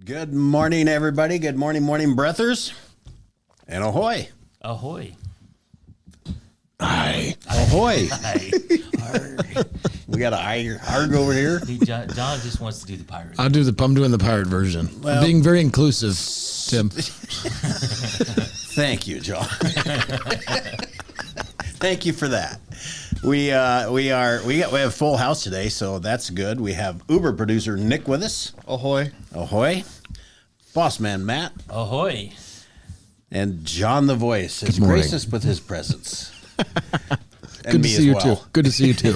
Good morning, everybody. Good morning, morning breathers. And ahoy. Ahoy. Aye. Ahoy. Hi. We got a arg over here. John just wants to do the pirate. I'm doing the pirate version. Well- I'm being very inclusive, Tim. Thank you, John. Thank you for that. We have full house today, so that's good. We have Uber producer Nick with us. Ahoy. Ahoy. Boss man Matt. Ahoy. And John the Voice has morning. graced us with his presence. And Good to me see as you well. too. Good to see you too.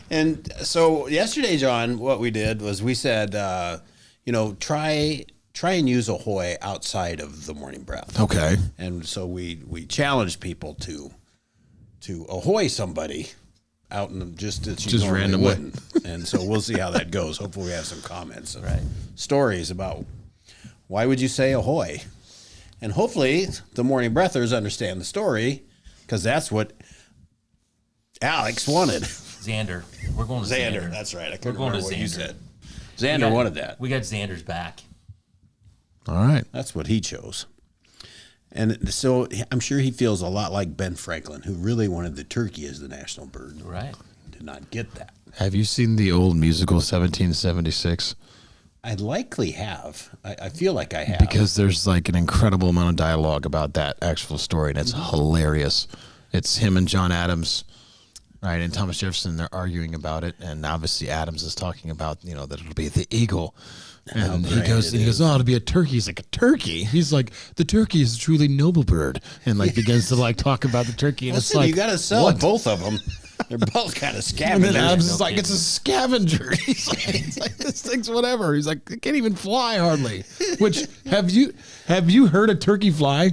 And so yesterday, John, what we did was we said, try and use Ahoy outside of the morning breath. Okay. And so we challenged people to ahoy somebody out in the, just that you Just normally randomly. wouldn't. And so we'll see how that goes. Hopefully we have some comments, and Right. stories about why would you say ahoy, and hopefully the morning breathers understand the story, because that's what Alex wanted. Xander. We're going to Xander, Xander. that's right. I We're couldn't going remember to what you Xander. said. Xander wanted that. We got Xander's back. All right. That's what he chose. And so I'm sure he feels a lot like Ben Franklin, who really wanted the turkey as the national bird. Right. Did not get that. Have you seen the old musical 1776? I likely have. I feel like I have. Because there's like an incredible amount of dialogue about that actual story, and it's hilarious. It's him and John Adams, right, and Thomas Jefferson. They're arguing about it, and obviously Adams is talking about that it'll be the eagle. And he great goes, it is. oh, it'll be a turkey. He's like, a turkey? He's like, the turkey is a truly noble bird, and like begins to like talk about the turkey, and it's Listen, like, you got to sell what? both of them. They're both kind of And scavengers. then Adams no is like, it's a scavenger. He's like, this thing's whatever. He's like, it can't even fly hardly. Which have you heard a turkey fly?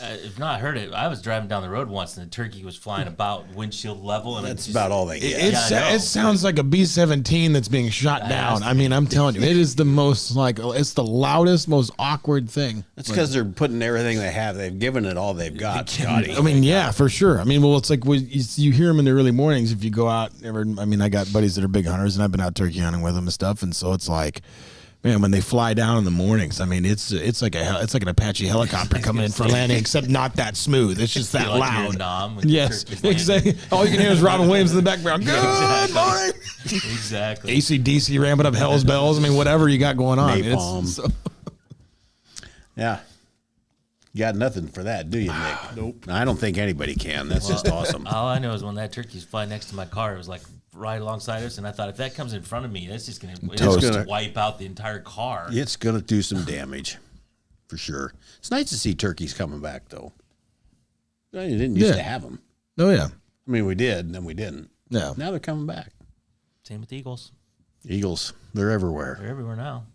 If not heard it, I was driving down the road once and the turkey was flying about windshield level. And That's it just, about all they get. I know. It sounds like a B-17 that's being shot down. I mean, I'm telling you, it is the most it's the loudest, most awkward thing. That's because they're putting everything they have. They've given it all they've got, Scotty. I mean, yeah, for sure. I mean, well, it's like you hear them in the early mornings if you go out. I got buddies that are big hunters, and I've been out turkey hunting with them and stuff, and so it's like, man, when they fly down in the mornings, I mean, it's like an Apache helicopter coming in for landing, except not that smooth. It's just that Feel like you're in loud. Nam when the Yes, turkey's landing. exactly. All you can hear is Robin Williams in the background. Good exactly. morning. Exactly. AC/DC ramping up Hell's Bells. I mean, whatever you got going on. I mean, it's Napalm. so- Yeah. You got nothing for that, do you, Nick? Nope. I don't think anybody can. That's just awesome. All I know is when that turkey's flying next to my car, it was like right alongside us, and I thought if that comes in front of me, that's just gonna Toast. wipe out the entire car. It's going to do some damage, for sure. It's nice to see turkeys coming back, though. You didn't used Yeah. to have them. Oh yeah, I mean, we did, and then we didn't. yeah. Now they're coming back. Same with eagles. Eagles, they're everywhere. They're everywhere now.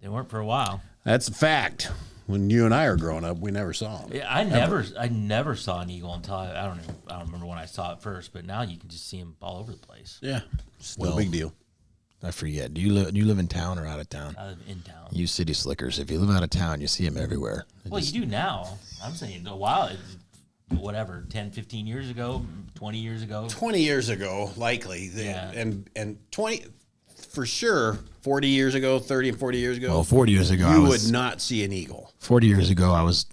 They weren't for a while. That's a fact. When you and I are growing up, we never saw them. Yeah, I never saw an eagle until I don't remember when I saw it first. But now you can just see them all over the place. Yeah, it's no Well, big deal. I forget. Do you live in town or out of town? I live in town. You city slickers. If you live out of town, you see them everywhere. Well, you do now. I'm saying a while, whatever, 10, 15 years ago, 20 years ago. 20 years ago, likely. Yeah. And 20, for sure, 40 years ago, 30 and 40 years ago, Well, 40 years ago, you would not see an eagle. 40 years ago, I was.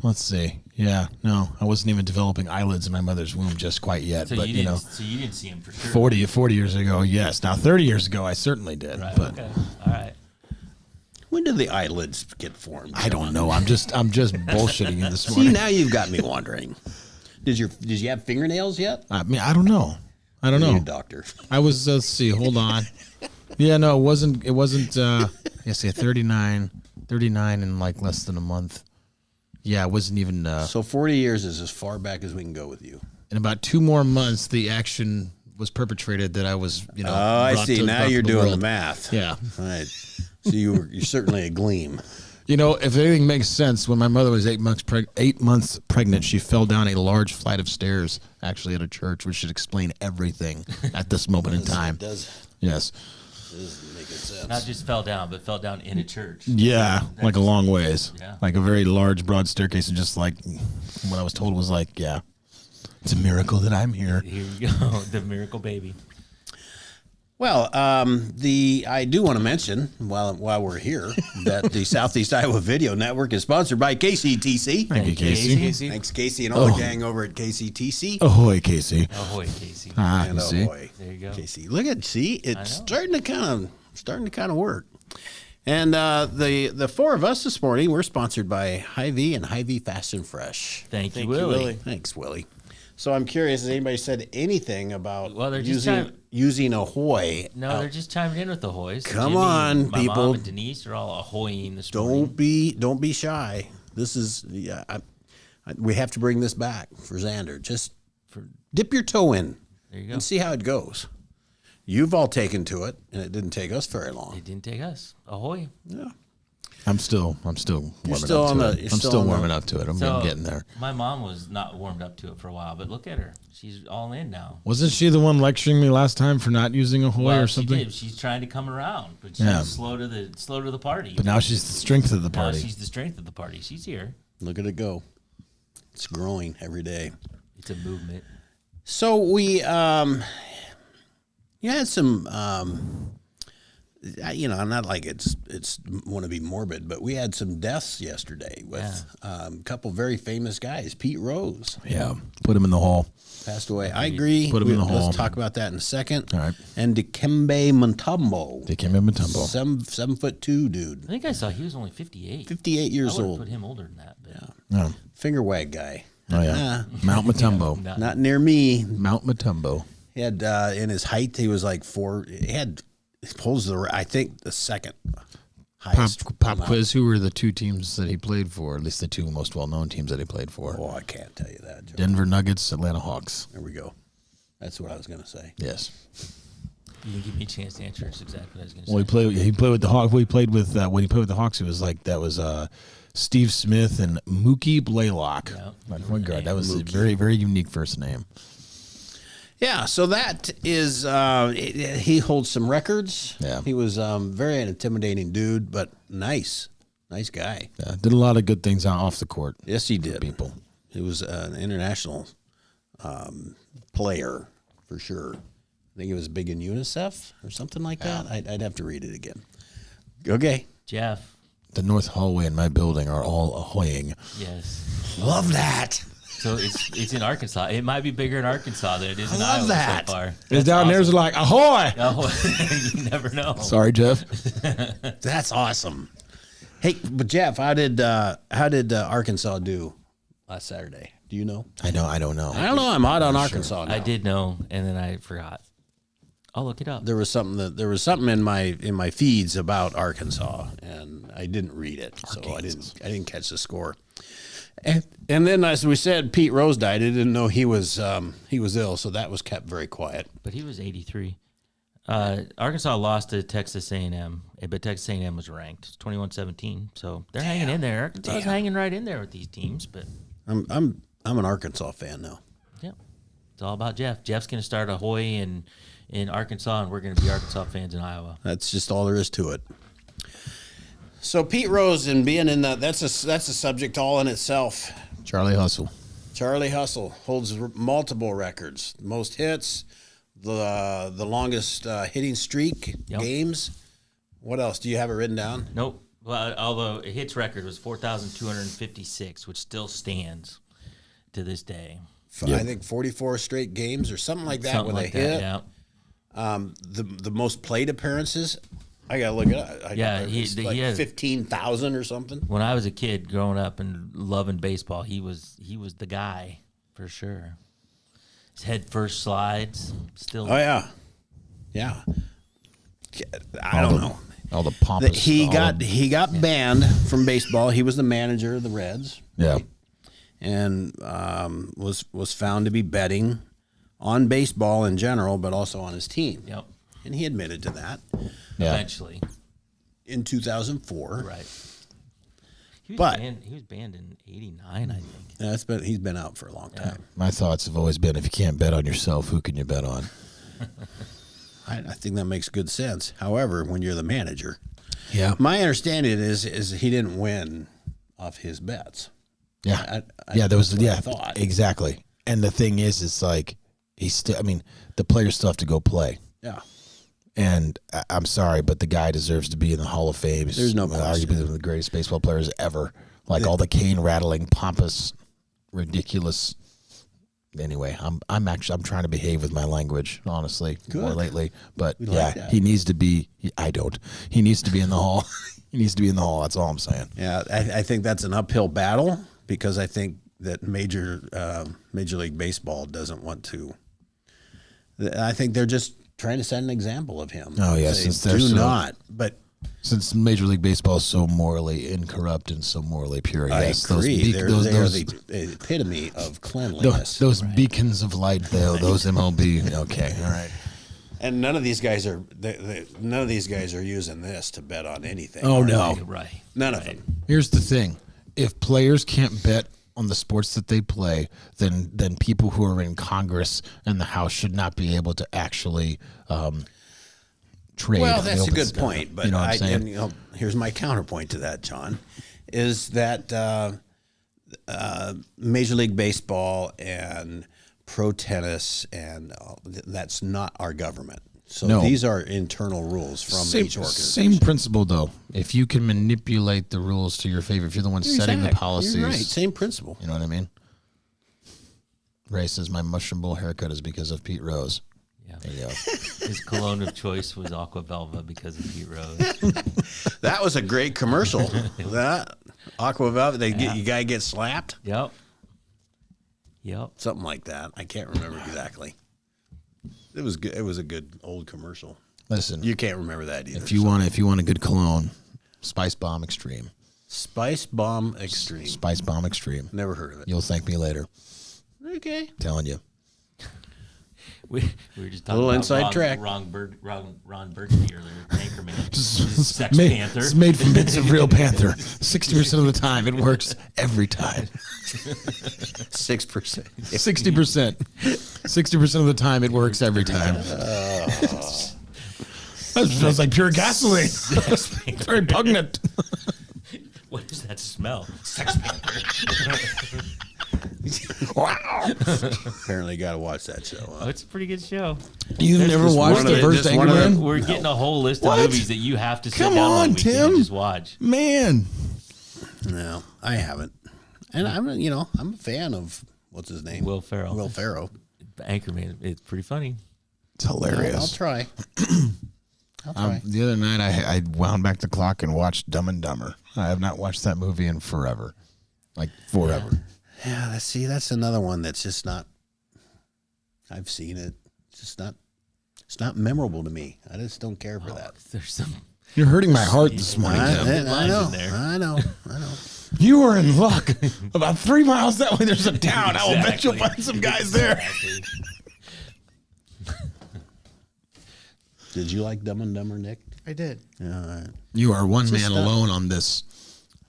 Let's see. Yeah, no, I wasn't even developing eyelids in my mother's womb just quite yet. So but you you didn't. know, So you didn't see them for sure. 40 years ago, yes. Now 30 years ago, I certainly did. Right. But Okay. All right. When did the eyelids get formed? I don't know. I'm just bullshitting you this See, morning. now you've got me wondering. Did you have fingernails yet? I mean, I don't know. I don't You know. doctor. I was. Let's see. Hold on. Yeah, no, it wasn't. It wasn't. Yes, yeah, 39 in like less than a month. Yeah, it wasn't even. So 40 years is as far back as we can go with you. In about 2 more months, the action was perpetrated that I was. Oh, I brought see. to- Now brought to you're doing the world. math. Yeah. All right. So you're certainly a gleam. You know, if anything makes sense, when my mother was 8 months pregnant, she fell down a large flight of stairs, actually at a church, which should explain everything at this moment in time. It does Yes. make sense. Not just fell down, but fell down in a church. Yeah, like a long ways. Yeah. Like a very large, broad staircase, and just like what I was told was like, yeah, it's a miracle that I'm here. Here you go, the miracle baby. Well, I do want to mention while we're here that the Southeast Iowa Video Network is sponsored by KCTC. Thank you, Casey. Thanks, Casey, and all the gang over at KCTC. Ahoy, Casey. Ahoy, Casey. Ah, And you see. ahoy, There you go. Casey. Look at it's know. starting to kind of work. And the four of us this morning, we're sponsored by Hy-Vee and Hy-Vee Fast and Fresh. Thank you, Willie. Thanks, Willie. So I'm curious, has anybody said anything about Well, they're just using Ahoy? No, they're just chiming in with the hoys. Come Jimmy on, and my people. mom and Denise are all ahoying this morning. Don't be shy. This is we have to bring this back for Xander. Just dip your toe in There you go. and see how it goes. You've all taken to it, and it didn't take us very long. It didn't take us. Ahoy. Yeah. I'm still warming still up on to the- it. you're I'm still still on the- warming up to it. I'm getting there. My mom was not warmed up to it for a while, but look at her. She's all in now. Wasn't she the one lecturing me last time for not using Ahoy or something? She did. She's trying to come around, but she's Yeah. slow to the party. But now she's the strength of the Now party. she's the strength of the party. She's here. Look at it go. It's growing every day. It's a movement. So we you had some not like it's want to be morbid, but we had some deaths yesterday with a couple very famous guys. Pete Rose Yeah. Put him in the hall. passed away. I agree. Put him in the hall. Let's talk about that in a second. All right. And Dikembe Mutombo, They came in Matumbo. 7'2" dude, I think I saw he was only 58. 58 I years would have old, put him older than that. But Oh, finger wag guy. oh yeah. Mount Matumbo. not- Not near me. Mount Matumbo. He had in his height, he was like he pulls I think the second highest. Pop quiz. Who were the two teams that he played for? At least the two most well-known teams that he played for. Oh, I can't tell you that, Joe. Denver Nuggets, Atlanta Hawks. There we go. That's what I was going to say. Yes. You didn't give me a chance to answer. That's exactly what I was going to say. Well, he played with the Hawks. He played with when he played with the Hawks. It was like that was Steve Smith and Mookie Blaylock. Yeah. My point guard. That was a very, very unique first name. Yeah, so that is he holds some records. Yeah. He was very intimidating dude, but nice guy. Yeah, did a lot of good things off the court. Yes, he did. People. He was an international player for sure. I think he was big in UNICEF or something like that. I'd have to read it again. Okay. Jeff. The north hallway in my building are all ahoying. Yes. Love that. So it's in Arkansas. It might be bigger in Arkansas than it is in I love Iowa that. so far. It's That's down there's awesome. like ahoy. Oh, you never know. Sorry, Jeff. That's awesome. Hey, but Jeff, how did Arkansas do last Saturday? Do you know? I don't know. I don't know. I'm hot on Arkansas now. I did know, and then I forgot. I'll look it up. There was something in my feeds about Arkansas, and I didn't read it, so I didn't catch the score. And then, as we said, Pete Rose died. I didn't know he was ill, so that was kept very quiet. But he was 83. Arkansas lost to Texas A&M, but Texas A&M was ranked 21-17. So they're hanging in there. Arkansas's hanging right in there with these teams. But I'm an Arkansas fan now. yeah, it's all about Jeff. Jeff's going to start Ahoy in Arkansas, and we're going to be Arkansas fans in Iowa. That's just all there is to it. So Pete Rose and being in that's a subject all in itself. Charlie Hustle. Charlie Hustle holds multiple records: most hits, the longest hitting streak, Yep. games. What else? Do you have it written down? Nope. Well, although a hits record was 4,256, which still stands to this day. I think 44 straight games or something like that Something with like a hit. that, yeah. The most plate appearances. I gotta look it up. Yeah, it's he like had 15,000 or something. When I was a kid growing up and loving baseball, he was the guy for sure. His head first slides still. Oh yeah. I don't know. All the pompous. He got banned from baseball. He was the manager of the Reds. Yeah. And was found to be betting on baseball in general, but also on his team. Yep. And he admitted to that Yeah. Eventually, in 2004. right. He was banned in '89, I think. He's been out for a long time. My thoughts have always been, if you can't bet on yourself, who can you bet on? I think that makes good sense. However, when you're the manager, Yeah. my understanding is he didn't win off his bets. Yeah. There was I thought. exactly. And the thing is, it's like the players still have to go play. Yeah. And I'm sorry, but the guy deserves to be in the Hall of Fame. There's no question. Arguably one of the greatest baseball players ever. Like all the cane rattling, pompous, ridiculous. Anyway, I'm trying to behave with my language, honestly, more lately. But that. he needs to be. I don't. He needs to be in the Hall. He needs to be in the Hall. That's all I'm saying. Yeah, I think that's an uphill battle because I think that Major League Baseball doesn't want to. I think they're just trying to set an example of him. Oh, yeah, They since they're do so- not. But Since Major League Baseball is so morally incorrupt and so morally pure, yes, I agree. They are the those epitome of cleanliness. those beacons of light, though, those MLB. Okay, all right. And none of these guys are using this to bet on anything. Oh, are no. they? Right. None of them. Here's the thing: if players can't bet on the sports that they play, then people who are in Congress and the House should not be able to actually trade. Well, on the that's a open good stuff. point. But you know what I'm saying? and, here's my counterpoint to that, John, is that Major League Baseball and pro tennis and that's not our government. So No. these are internal rules from each organization. Same principle, though. If you can manipulate the rules to your favor, if you're the one setting the policies, You're right. Same principle. you know what I mean? Ray says my mushroom bowl haircut is because of Pete Rose. Yeah. There you go. His cologne of choice was Aqua Velva because of Pete Rose. That was a great commercial. That Aqua Velvet, you guy gets slapped, Yep. something like that. I can't remember exactly. It was good. It was a good old commercial. Listen, You can't remember that either. if you want a good cologne, Spice Bomb Extreme. Spice Bomb Extreme. Spice Bomb Extreme. Never heard of it. You'll thank me later. Okay. Telling you. We were just talking Little about inside track. Ron Burgundy earlier. Anchorman. Sex made, Panther. It's made from bits of real panther. 60% of the time, it works every time. 6%. 60%. 60% of the time, it works every time. That smells like pure gasoline. Very pungent. What does that smell? Sex Panther. Wow. Apparently, got to watch that show. Oh, it's a pretty good show. You've never just watched one of the the- first just one of the- Anchorman? We're getting a whole list What? of movies that you have to sit Come down on, one weekend Tim. and just watch. Man. No, I haven't. And I'm a fan of what's his name? Will Ferrell. Will Ferrell. Anchorman. It's pretty funny. It's hilarious. I'll try. I'll try. The other night, I wound back the clock and watched Dumb and Dumber. I have not watched that movie in forever. Like, forever. Yeah, that's another one that's just not. I've seen it. It's just not. It's not memorable to me. I just don't care for that. There's some. You're hurting my heart this morning, Tim. good I lines know. in there. I know. You are in luck. About 3 miles that way, there's a town. I will bet you'll Exactly. find some guys there. Exactly. Did you like Dumb and Dumber, Nick? I did. Yeah. All right. You are one Just man not- alone on this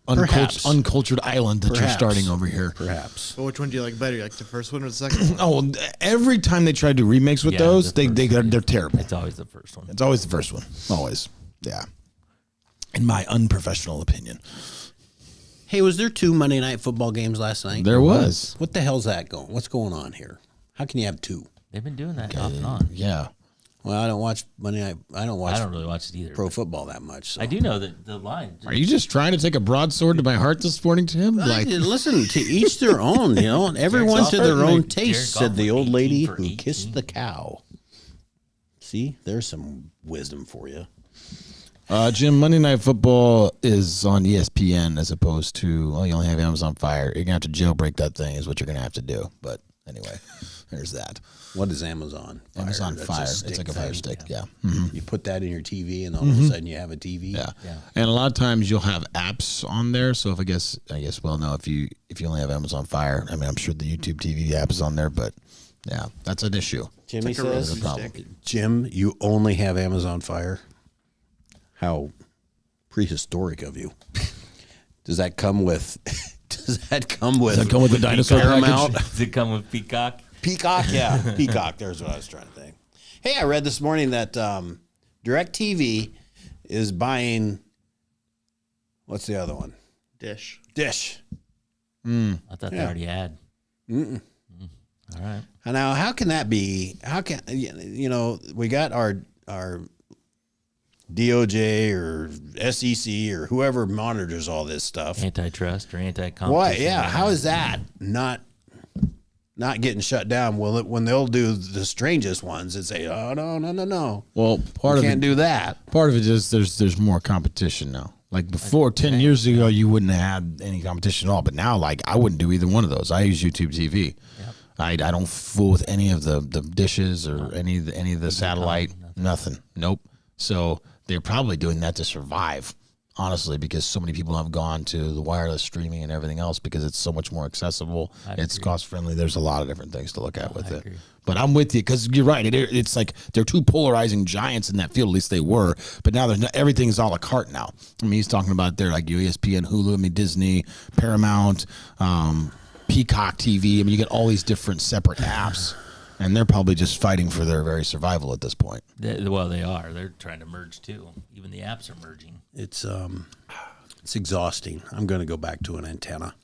Perhaps. uncultured island that you're Perhaps. starting over here. Perhaps. But which one do you like better? You like the first one or the second one? Oh, every time they try to do remakes with Yeah, those, the they're terrible. It's always the first one. It's always the first one. Always. Yeah. In my unprofessional opinion. Hey, was there 2 Monday Night Football games last night? There was. What the hell's that going? What's going on here? How can you have 2? They've been doing that off and on. Yeah. Well, I don't watch Monday Night. I don't watch I don't really watch it either. pro football that much. So. I do know that the line. Are you just trying to take a broadsword to my heart this morning, Tim? Like, Listen, to each their own, and everyone Jared to Goff- their own Jared taste, Goff said the went old 18 lady for who 18. kissed the cow. See, there's some wisdom for you. Jim, Monday Night Football is on ESPN as opposed to, you only have Amazon Fire. You're going to have to jailbreak that thing is what you're going to have to do. But anyway, there's that. What is Amazon Fire? Amazon That's Fire. a It's stick like a Fire thing. stick. Yeah. You put that in your TV, and all of a sudden you have a TV. Yeah. Yeah. And a lot of times you'll have apps on there. So if I guess well, no, if you only have Amazon Fire, I mean, I'm sure the YouTube TV app is on there, but yeah, that's an issue. Jimmy It's like a says, Roku problem. stick. Jim, you only have Amazon Fire. How prehistoric of you. Does that come with? Does that come with the dinosaur Paramount? package? Does it come with Peacock? Peacock, yeah, Peacock. There's what I was trying to think. Hey, I read this morning that DirecTV is buying. What's the other one? Dish. Dish. I thought they Yeah. already had. All right. Now, how can that be? How can we got our DOJ or SEC or whoever monitors all this stuff. Antitrust or anti-competition. Why? Yeah. How is that not getting shut down? Well, when they'll do the strangest ones and say, "Oh no." Well, Can't do that. Part of it is there's more competition now. Like before, 10 years ago, you wouldn't have had any competition at all. But now, like, I wouldn't do either one of those. I use YouTube TV. Yep. I don't fool with any of the dishes or any of the satellite. Nothing. Nope. So they're probably doing that to survive, honestly, because so many people have gone to the wireless streaming and everything else because it's so much more accessible. It's cost friendly. There's a lot of different things to look at with it. But I'm with you because you're right. It's like they're two polarizing giants in that field. At least they were. But now everything is a la carte now. I mean, he's talking about there like ESPN, Hulu, I mean, Disney, Paramount, Peacock TV. I mean, you get all these different separate apps. And they're probably just fighting for their very survival at this point. Well, they are. They're trying to merge too. Even the apps are merging. It's exhausting. I'm going to go back to an antenna.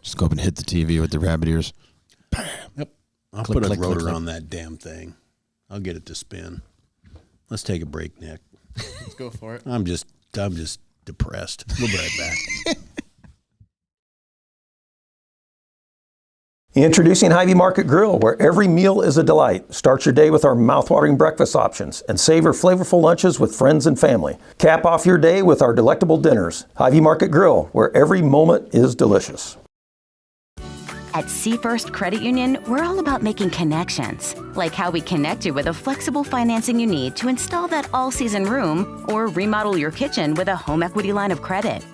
Just go up and hit the TV with the rabbit ears. Yep. I'll Click, put a click, rotor click, click. on that damn thing. I'll get it to spin. Let's take a break, Nick. Let's go for it. I'm just depressed. We'll be right back. Introducing Hy-Vee Market Grill, where every meal is a delight. Start your day with our mouthwatering breakfast options and savor flavorful lunches with friends and family. Cap off your day with our delectable dinners. Hy-Vee Market Grill, where every moment is delicious. At Seafirst Credit Union, we're all about making connections, like how we connect you with the flexible financing you need to install that all-season room or remodel your kitchen with a home equity line of credit.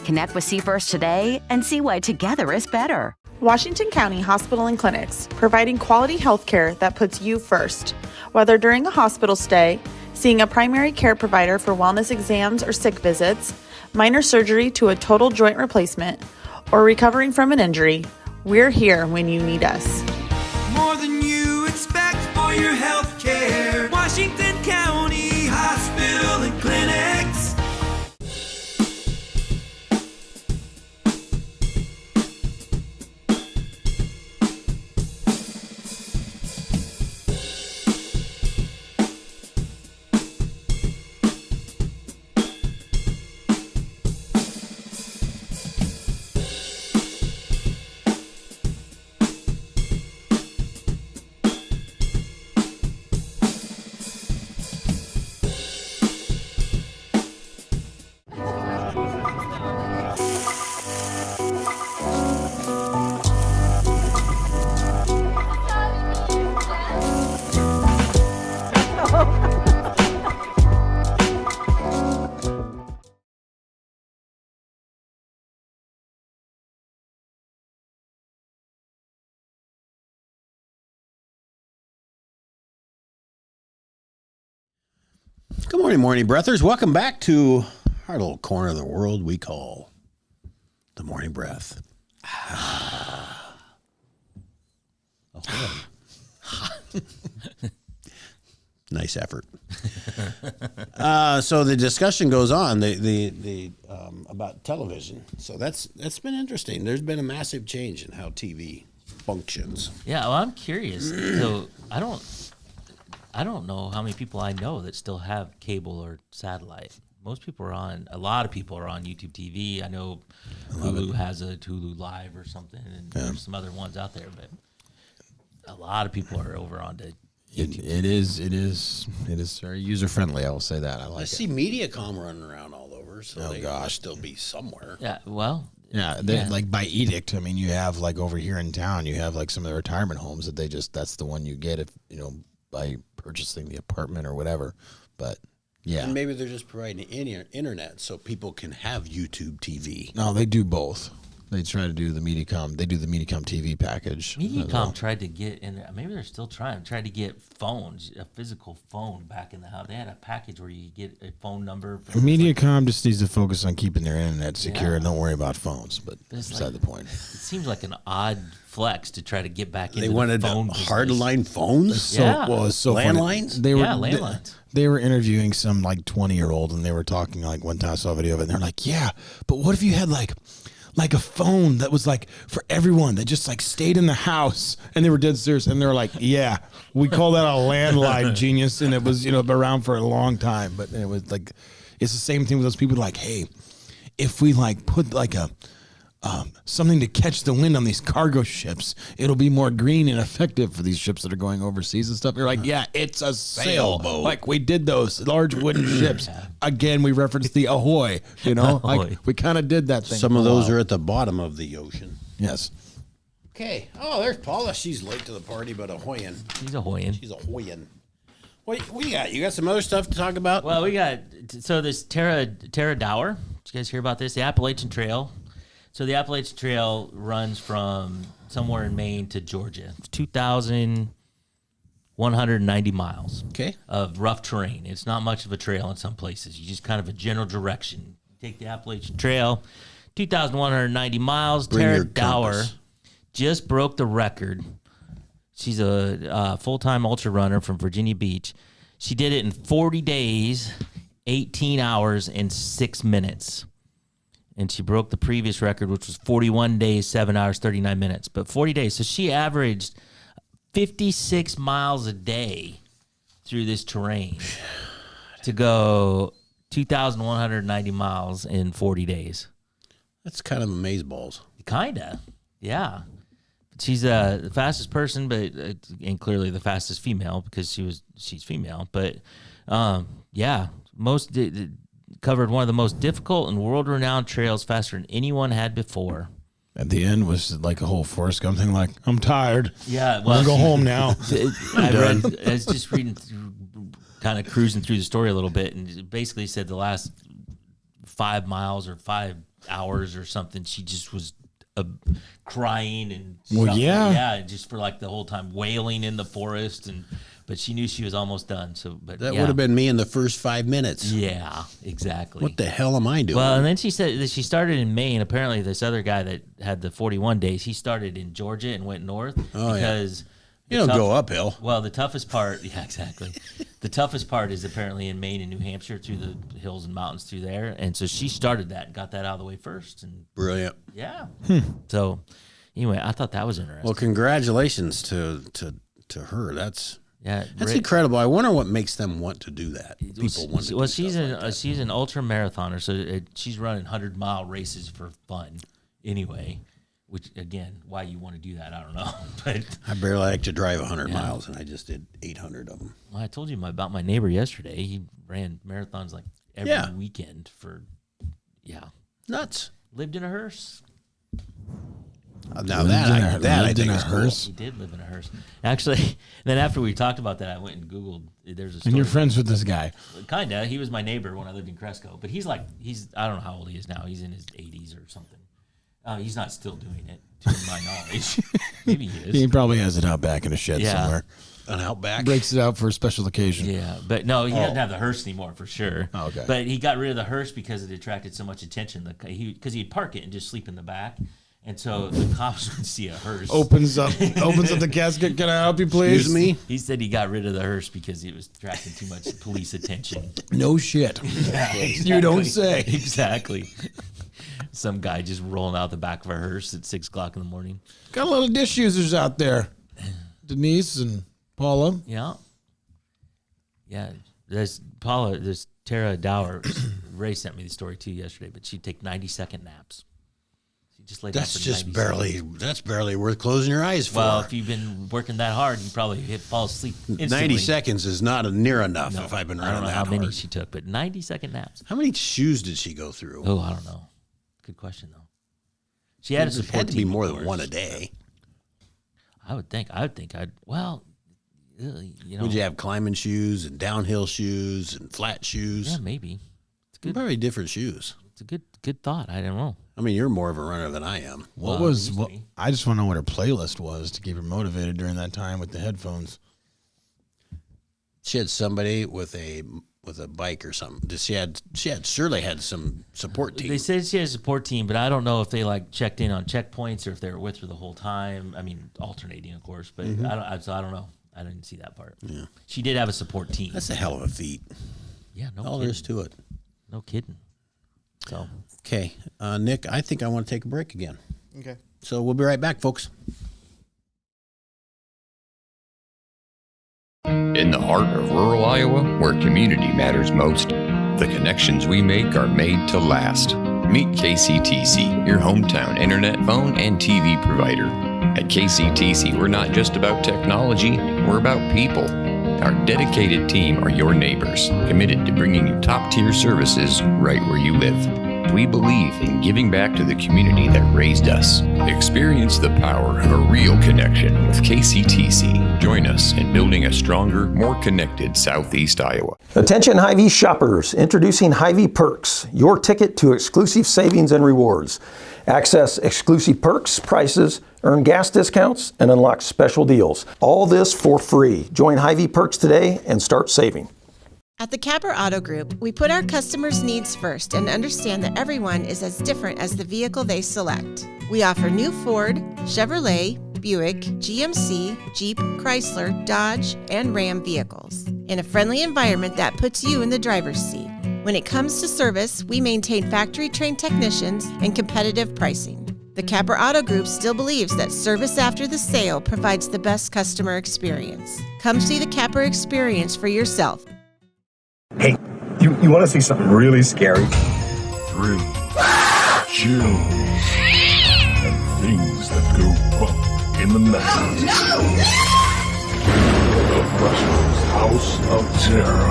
Connect with Seafirst today and see why together is better. Washington County Hospital and Clinics, providing quality health care that puts you first. Whether during a hospital stay, seeing a primary care provider for wellness exams or sick visits, minor surgery to a total joint replacement, or recovering from an injury, we're here when you need us. More than you expect for your health care. Washington County Hospital and Clinics. Good morning, morning breathers. Welcome back to our little corner of the world we call the morning breath. Nice effort. So the discussion goes on the about television. So that's been interesting. There's been a massive change in how TV functions. Yeah, well, I'm curious. So I don't know how many people I know that still have cable or satellite. Most people are on. A lot of people are on YouTube TV. I know Hulu has a Hulu Live or something, and there's some other ones out there. But a lot of people are over on to YouTube. It is very user friendly. I will say that. I like I it. see MediaCom running around all over, so Oh, they gosh. must still be somewhere. Yeah, well, Yeah, like by edict. I mean, you have like over here in town, you have like some of the retirement homes that that's the one you get if by purchasing the apartment or whatever. But yeah, And maybe they're just providing internet so people can have YouTube TV. no, they do both. They try to do the Mediacom. They do the Mediacom TV package. MediaCom tried to get in there. Maybe they're still trying to get phones, a physical phone back in the house. They had a package where you get a phone number. Mediacom just needs to focus on keeping their internet secure Yeah. and don't worry about phones. But It's beside like- the point. It seems like an odd flex to try to get back into They the wanted phone business. hardline phones? So, Yeah. well, it's so funny. Landlines? They were Yeah, landlines. They were interviewing some like 20-year-old, and they were talking like one time I saw a video of it, and they're like, "Yeah, but what if you had like like a phone that was like for everyone that just like stayed in the house, and they were dead serious, and they were like, yeah, we call that a landline, genius, and it was, you know, been around for a long time, but it was like, it's the same thing with those people like, hey, if we like put like a something to catch the wind on these cargo ships, it'll be more green and effective for these ships that are going overseas and stuff. You're like, yeah, it's a sailboat. Like we did those large wooden ships. Again, we referenced the ahoy, you know, like we kind of did that thing. Some of those are at the bottom of the ocean. Yes. Okay. Oh, there's Paula. She's late to the party, but ahoying. She's ahoying. She's ahoying. What you got? You got some other stuff to talk about? Well, we got, so this Tara Dower. Did you guys hear about this? The Appalachian Trail. So the Appalachian Trail runs from somewhere in Maine to Georgia. It's 2,190 miles of rough terrain. It's not much of a trail in some places. You just kind of a general direction. You take the Appalachian Trail, 2,190 miles. Tara Dower just broke the record. She's a full-time ultra runner from Virginia Beach. She did it in 40 days, 18 hours, and 6 minutes. And she broke the previous record, which was 41 days, 7 hours, 39 minutes. But 40 days. So she averaged 56 miles a day through this terrain to go 2,190 miles in 40 days. That's kind of amazeballs. Kinda, yeah. She's the fastest person, but and clearly the fastest female because she's female. But yeah, covered one of the most difficult and world-renowned trails faster than anyone had before. At the end was like a whole Forrest Gump thing, like, I'm tired. Yeah, well, I'm going to go home now. I was just reading through, kind of cruising through the story a little bit, and it basically said the last 5 miles or 5 hours or something, she just was crying and well, yeah, just for like the whole time wailing in the forest, but she knew she was almost done. So, but that would have been me in the first 5 minutes. Yeah, exactly. What the hell am I doing? Well, and then she said that she started in Maine. Apparently, this other guy that had the 41 days, he started in Georgia and went north because you don't go uphill. Well, the toughest part, yeah, exactly. The toughest part is apparently in Maine and New Hampshire through the hills and mountains through there, and so she started that, and got that out of the way first, and brilliant. Yeah. So, anyway, I thought that was interesting. Well, congratulations to her. That's incredible. I wonder what makes them want to do that. People want to. Well, she's an ultra marathoner, so she's running 100-mile races for fun, anyway. Which again, why you want to do that, I don't know. But I barely like to drive 100 miles, and I just did 800 of them. Well, I told you about my neighbor yesterday. He ran marathons like every weekend for nuts. Lived in a hearse. Now that I think is cool. He did live in a hearse. Actually, then after we talked about that, I went and Googled. There's a story. And you're friends with this guy? Kinda. He was my neighbor when I lived in Cresco. But he's I don't know how old he is now. He's in his 80s or something. He's not still doing it, to my knowledge. Maybe he is. He probably has it out back in a shed somewhere. An Outback? Breaks it out for a special occasion. Yeah, but no, he doesn't have the hearse anymore for sure. Oh, okay. But he got rid of the hearse because it attracted so much attention. Because he'd park it and just sleep in the back. And so the cops would see a hearse. Opens up the casket. Can I help you, please? Excuse me? He said he got rid of the hearse because it was attracting too much police attention. No shit. Yeah, exactly. You don't say. Exactly. Some guy just rolling out the back of a hearse at 6 o'clock in the morning. Got a lot of dish users out there. Denise and Paula. Yeah. Yeah. There's Tara Dower. Ray sent me the story too yesterday, but she'd take 90-second naps. She just laid That's down for just 90 barely. seconds. That's barely worth closing your eyes for. Well, if you've been working that hard, you probably fall asleep instantly. 90 seconds is not near enough. If I've been running I don't know that how many hard. she took, but 90-second naps. How many shoes did she go through? Oh, I don't know. Good question though. She had a support had to be team, more of than course. one a day. I would think well, you know. Would you have climbing shoes and downhill shoes and flat shoes? Yeah, maybe. It's good. Probably different shoes. It's a good thought. I don't know. I mean, you're more of a runner than I am. I just want to know what her playlist was to keep her motivated during that time with the headphones. She had somebody with a bike or something. She had surely had some support team. They said she had a support team, but I don't know if they checked in on checkpoints or if they were with her the whole time. I mean, alternating, of course, but I don't know. I didn't see that part. Yeah. She did have a support team. That's a hell of a feat. Yeah, no All kidding. there is to it. No kidding. So Okay, Nick, I think I want to take a break again. Okay. So we'll be right back, folks. In the heart of rural Iowa, where community matters most, the connections we make are made to last. Meet KCTC, your hometown internet, phone, and TV provider. At KCTC, we're not just about technology, we're about people. Our dedicated team are your neighbors, committed to bringing you top-tier services right where you live. We believe in giving back to the community that raised us. Experience the power of a real connection with KCTC. Join us in building a stronger, more connected Southeast Iowa. Attention Hy-Vee shoppers, introducing Hy-Vee Perks, your ticket to exclusive savings and rewards. Access exclusive perks, prices, earn gas discounts, and unlock special deals. All this for free. Join Hy-Vee Perks today and start saving. At the Capper Auto Group, we put our customers' needs first and understand that everyone is as different as the vehicle they select. We offer new Ford, Chevrolet, Buick, GMC, Jeep, Chrysler, Dodge, and Ram vehicles in a friendly environment that puts you in the driver's seat. When it comes to service, we maintain factory-trained technicians and competitive pricing. The Capper Auto Group still believes that service after the sale provides the best customer experience. Come see the Capper experience for yourself. Hey, you want to see something really scary? 3, 2, and things that go bump in the night. The Brushers House of Terror.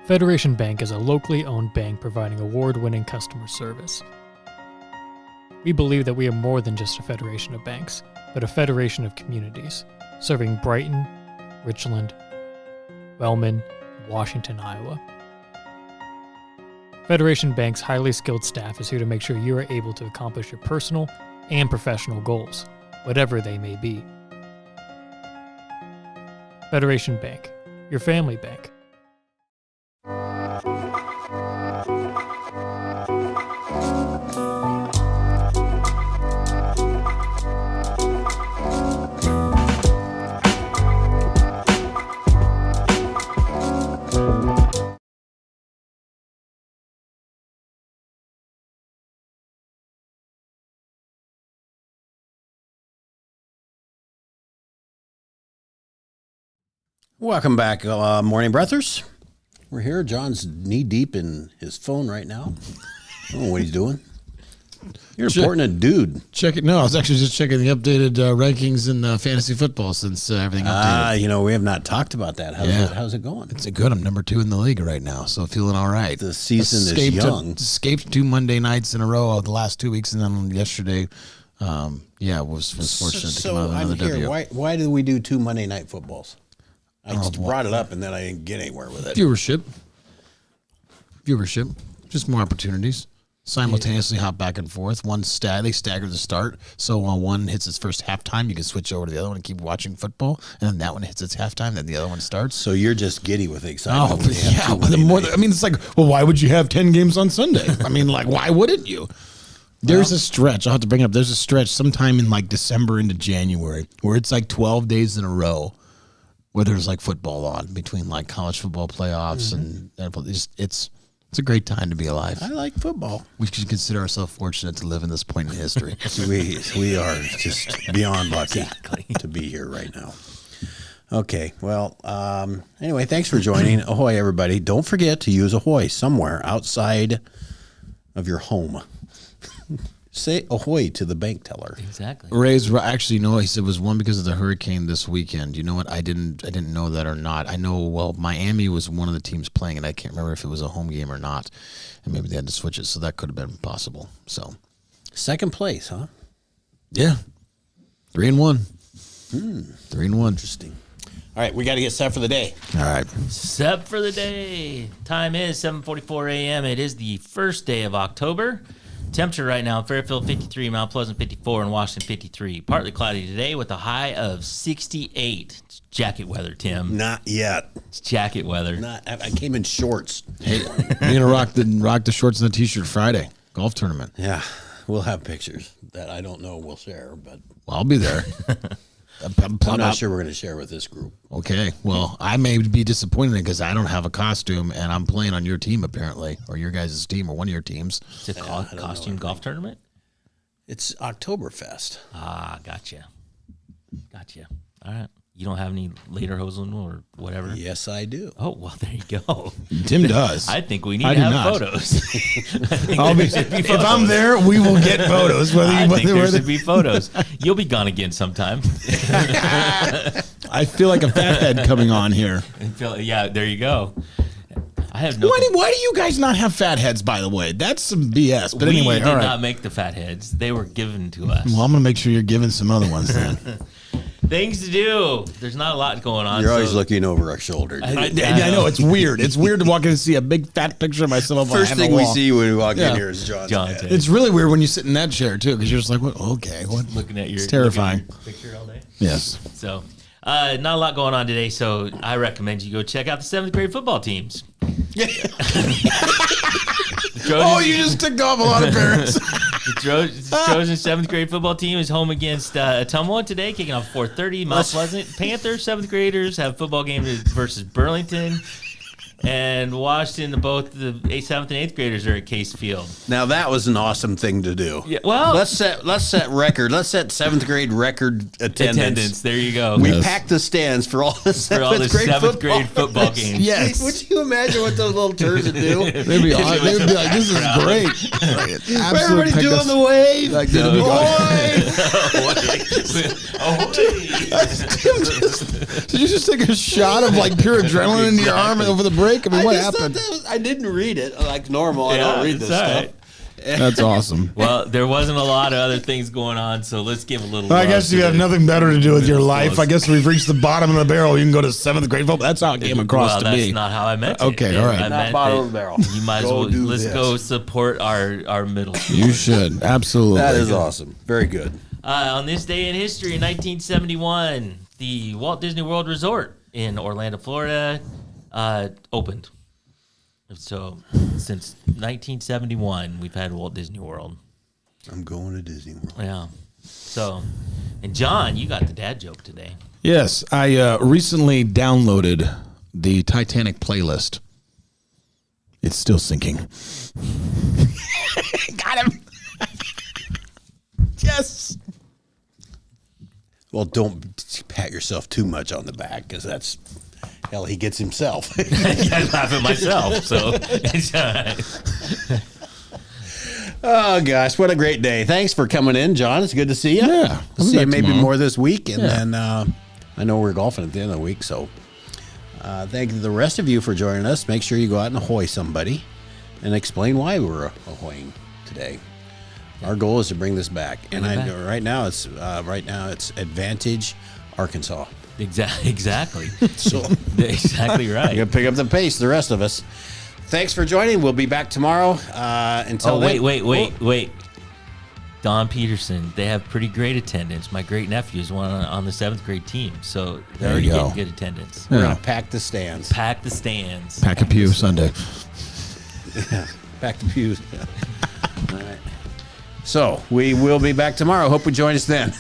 Federation Bank is a locally owned bank providing award-winning customer service. We believe that we are more than just a federation of banks, but a federation of communities, serving Brighton, Richland, Wellman, and Washington, Iowa. Federation Bank's highly skilled staff is here to make sure you are able to accomplish your personal and professional goals, whatever they may be. Federation Bank, your family bank. Welcome back, Morning Breathers. We're here. John's knee deep in his phone right now. I don't know what he's doing. You're an important dude. Check it. No, I was actually just checking the updated rankings in fantasy football since everything updated. We have not talked about that. How's it going? It's good. I'm number 2 in the league right now, so feeling all right. The season is young. Escaped 2 Monday nights in a row of the last 2 weeks, and then yesterday, was fortunate to come out with another W. Why do we do 2 Monday night footballs? I just brought it up, and then I didn't get anywhere with it. Viewership. Just more opportunities. Simultaneously hop back and forth. They stagger the start. So when one hits its first halftime, you can switch over to the other one and keep watching football. And then that one hits its halftime, then the other one starts. So you're just giddy with excitement. It's like, well, why would you have 10 games on Sunday? I mean, like, why wouldn't you? There's a stretch. I'll have to bring it up. There's a stretch sometime in like December into January where it's like 12 days in a row where there's like football on between like college football playoffs and it's a great time to be alive. I like football. We should consider ourselves fortunate to live in this point in history. we are just beyond lucky to be here right now. Okay, well, anyway, thanks for joining. Ahoy, everybody. Don't forget to use Ahoy somewhere outside of your home. Say ahoy to the bank teller. Exactly. Ray's actually, he said it was one because of the hurricane this weekend. You know what? I didn't know that or not. I know, Miami was one of the teams playing, and I can't remember if it was a home game or not. And maybe they had to switch it, so that could have been possible. So, second place, huh? Yeah. 3-1. 3-1. Interesting. All right, we got to get set for the day. All right. Set for the day. Time is 7:44 a.m. It is the first day of October. Temperature right now, Fairfield 53, Mount Pleasant 54, and Washington 53. Partly cloudy today with a high of 68. It's jacket weather, Tim. Not yet. It's jacket weather. I came in shorts. Hey, we're going to rock the shorts and the T-shirt Friday. Golf tournament. Yeah, we'll have pictures that I don't know we'll share, but I'll be there. I'm not sure we're going to share with this group. Okay, well, I may be disappointed because I don't have a costume, and I'm playing on your team apparently, or your guys' team, or one of your teams. It's a costume golf tournament. It's Oktoberfest. Ah, gotcha. All right. You don't have any lederhosen or whatever? Yes, I do. Oh, well, there you go. Tim does. I think we need to have photos. If I'm there, we will get photos. I think there should be photos. You'll be gone again sometime. I feel like a fathead coming on here. Yeah, there you go. I have no. Why do you guys not have fat heads, by the way? That's some BS. But anyway, we did not make the fat heads. They were given to us. Well, I'm going to make sure you're giving some other ones then. Things to do. There's not a lot going on. You're always looking over our shoulder. I know. It's weird. It's weird to walk in and see a big fat picture of myself. First thing we see when we walk in here is John's head. It's really weird when you sit in that chair too, because you're just like, what? Okay, what? Looking at your it's terrifying. Picture all day. Yes. So, not a lot going on today. So I recommend you go check out the 7th grade football teams. Oh, you just ticked off a lot of parents. The Trojan 7th grade football team is home against Ottumwa today, kicking off 4:30. Mount Pleasant Panthers 7th graders have a football game versus Burlington. And Washington, both the 7th and 8th graders are at Case Field. Now that was an awesome thing to do. Yeah, well, let's set record. Let's set 7th grade record attendance. There you go. We packed the stands for all the 7th grade football games. Yes. Would you imagine what those little turds would do? They'd be like, "This is great." Everybody doing the wave. Like, Did you just take a shot of like pure adrenaline into your arm over the break? I mean, what happened? I didn't read it like normal. I don't read this stuff. Right. That's awesome. Well, there wasn't a lot of other things going on, so let's give a little. I guess you have nothing better to do with your life. I guess we've reached the bottom of the barrel. You can go to 7th grade football. That's how it came across to me. That's not how I meant it. Okay, all right. Not bottom of the barrel. You might as well let's go support our middle school. You should absolutely. That is awesome. Very good. On this day in history, in 1971, the Walt Disney World Resort in Orlando, Florida, opened. So, since 1971, we've had Walt Disney World. I'm going to Disney World. Yeah. So, and John, you got the dad joke today. Yes, I recently downloaded the Titanic playlist. It's still sinking. Got him. Yes. Well, don't pat yourself too much on the back because that's... Hell, he gets himself. I laugh at myself, so it's all right. Oh, gosh, what a great day. Thanks for coming in, John. It's good to see you. Yeah. We'll see you maybe more this week. And then I know we're golfing at the end of the week. So thank the rest of you for joining us. Make sure you go out and ahoy somebody and explain why we're ahoying today. Our goal is to bring this back. And right now it's Advantage Arkansas. Exactly. So exactly right. You're gonna pick up the pace, the rest of us. Thanks for joining. We'll be back tomorrow. Until then. Wait. Don Peterson, they have pretty great attendance. My great nephew is one on the 7th grade team, so they're already getting good attendance. We're gonna pack the stands. Pack the stands. Pack a pew Sunday. Yeah, pack the pews. All right. So we will be back tomorrow. Hope you join us then.